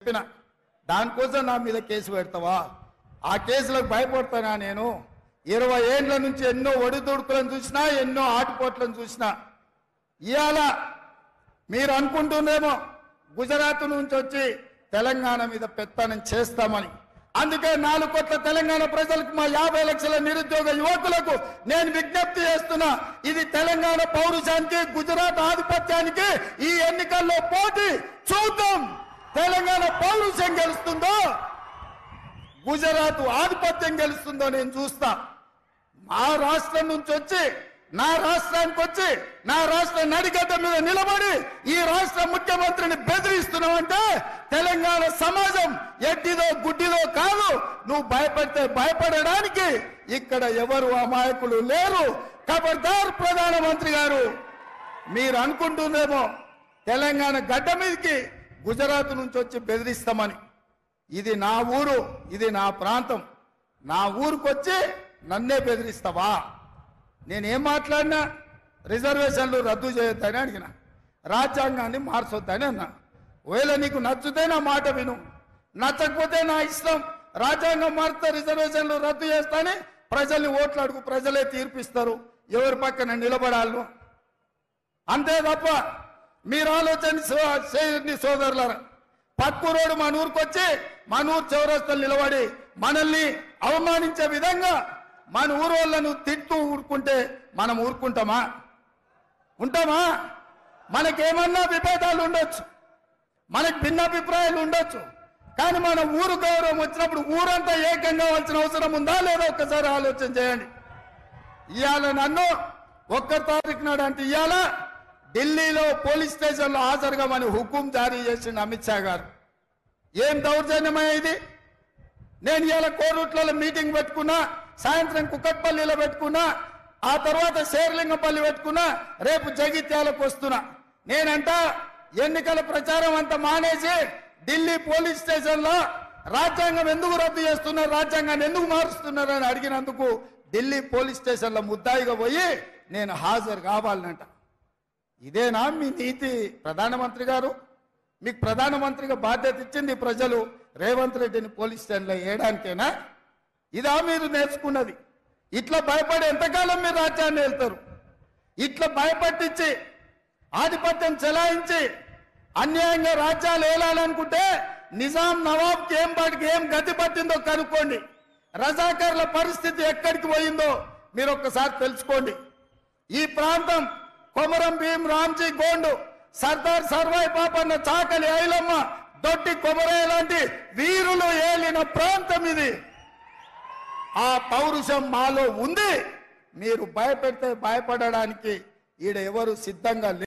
చెప్పిన దానికోసం నా మీద కేసు పెడతావా? ఆ కేసులకు భయపడతానా నేను? 20 ఏళ్ల నుంచి ఎన్నో ఒడిదుడుకులను చూసినా, ఎన్నో ఆటుపోట్లను చూసినా. ఇవాళ మీరు అనుకుంటుందేమో గుజరాత్ నుంచి వచ్చి తెలంగాణ మీద పెత్తనం చేస్తామని. అందుకే 4 కోట్ల తెలంగాణ ప్రజలకు, మా 50 లక్షల నిరుద్యోగ యువకులకు నేను విజ్ఞప్తి చేస్తున్నా. ఇది తెలంగాణ పౌరుషానికి, గుజరాత్ ఆధిపత్యానికి ఈ ఎన్నికల్లో పోటీ. చూద్దాం తెలంగాణ పౌరుషం గెలుస్తుందో, గుజరాత్ ఆధిపత్యం గెలుస్తుందో నేను చూస్తా. మా రాష్ట్రం నుంచి వచ్చి, నా రాష్ట్రానికి వచ్చి, నా రాష్ట్ర నడిగడ్డ మీద నిలబడి ఈ రాష్ట్ర ముఖ్యమంత్రిని బెదిరిస్తున్నావంటే తెలంగాణ సమాజం ఎడ్డిదో గుడ్డిదో కాదు. నువ్వు భయపడితే భయపడడానికి ఇక్కడ ఎవరు అమాయకులు లేరు. ఖబర్దార్ ప్రధానమంత్రి గారు, మీరు అనుకుంటుందేమో తెలంగాణ గడ్డ మీదకి గుజరాత్ నుంచి వచ్చి బెదిరిస్తామని. ఇది నా ఊరు, ఇది నా ప్రాంతం. నా ఊరుకొచ్చి నన్నే బెదిరిస్తావా? నేనేం మాట్లాడినా రిజర్వేషన్లు రద్దు చేయొద్దని అడిగిన, రాజ్యాంగాన్ని మార్చొద్దని అన్నా. ఒకవేళ నీకు నచ్చితే నా మాట విను, నచ్చకపోతే నా ఇష్టం. రాజ్యాంగం మారితే రిజర్వేషన్లు రద్దు చేస్తానే ప్రజల్ని ఓట్లు అడుగు, ప్రజలే తీర్పిస్తారు ఎవరి పక్కన నిలబడాలను. అంతే తప్ప మీరు ఆలోచన చేయండి సోదరులారా. పక్కూరోడు మన ఊరికొచ్చి మన ఊరు చౌరస్తలు నిలబడి మనల్ని అవమానించే విధంగా మన ఊరు వాళ్ళను తిట్టు ఊరుకుంటే మనం ఊరుకుంటామా? ఉంటామా? మనకేమన్నా విభేదాలు ఉండొచ్చు, మనకు భిన్నాభిప్రాయాలు ఉండొచ్చు, కానీ మన ఊరు గౌరవం వచ్చినప్పుడు ఊరంతా ఏకంగా కావాల్సిన అవసరం ఉందా లేదా ఒక్కసారి ఆలోచన చేయండి. ఇవాళ నన్ను 1 తారీఖు నాడు అంటే ఇవాళ ఢిల్లీలో పోలీస్ స్టేషన్లో హాజరుగామని హుకుం జారీ చేసిండు అమిత్ షా గారు. ఏం దౌర్జన్యమయ్యా ఇది? నేను ఇవాళ కోరుట్లలో మీటింగ్ పెట్టుకున్నా, సాయంత్రం కుక్కట్పల్లిలో పెట్టుకున్నా, ఆ తర్వాత శేర్లింగంపల్లి పెట్టుకున్నా, రేపు జగిత్యాలకు వస్తున్నా. నేనంట ఎన్నికల ప్రచారం అంతా మానేసి ఢిల్లీ పోలీస్ స్టేషన్లో రాజ్యాంగం ఎందుకు రద్దు చేస్తున్నారు, రాజ్యాంగాన్ని ఎందుకు మారుస్తున్నారు అని అడిగినందుకు ఢిల్లీ పోలీస్ స్టేషన్లో ముద్దాయిగా పోయి నేను హాజరు కావాలనంట. ఇదేనా మీ నీతి ప్రధానమంత్రి గారు? మీకు ప్రధానమంత్రిగా బాధ్యత ఇచ్చింది ప్రజలు రేవంత్ రెడ్డిని పోలీస్ స్టేషన్లో వేయడానికేనా? ఇదా మీరు నేర్చుకున్నది? ఇట్లా భయపడి ఎంతకాలం మీరు రాజ్యాన్ని వెళ్తారు? ఇట్లా భయపట్టించి ఆధిపత్యం చెలాయించి అన్యాయంగా రాజ్యాలు ఏలాలనుకుంటే నిజాం నవాబ్కి ఏం గతి పట్టిందో కనుక్కోండి. రజాకర్ల పరిస్థితి ఎక్కడికి పోయిందో మీరు ఒక్కసారి తెలుసుకోండి. ఈ ప్రాంతం కొమరం భీం రామ్జీ గోండు, సర్దార్ సర్వాయి పాపన్న, చాకలి ఐలమ్మ, దొడ్డి కొమరయ్య లాంటి వీరులు ఏలిన ప్రాంతం ఇది. ఆ పౌరుషం మాలో ఉంది. మీరు భయపెడితే భయపడడానికి ఈడ ఎవరు సిద్ధంగా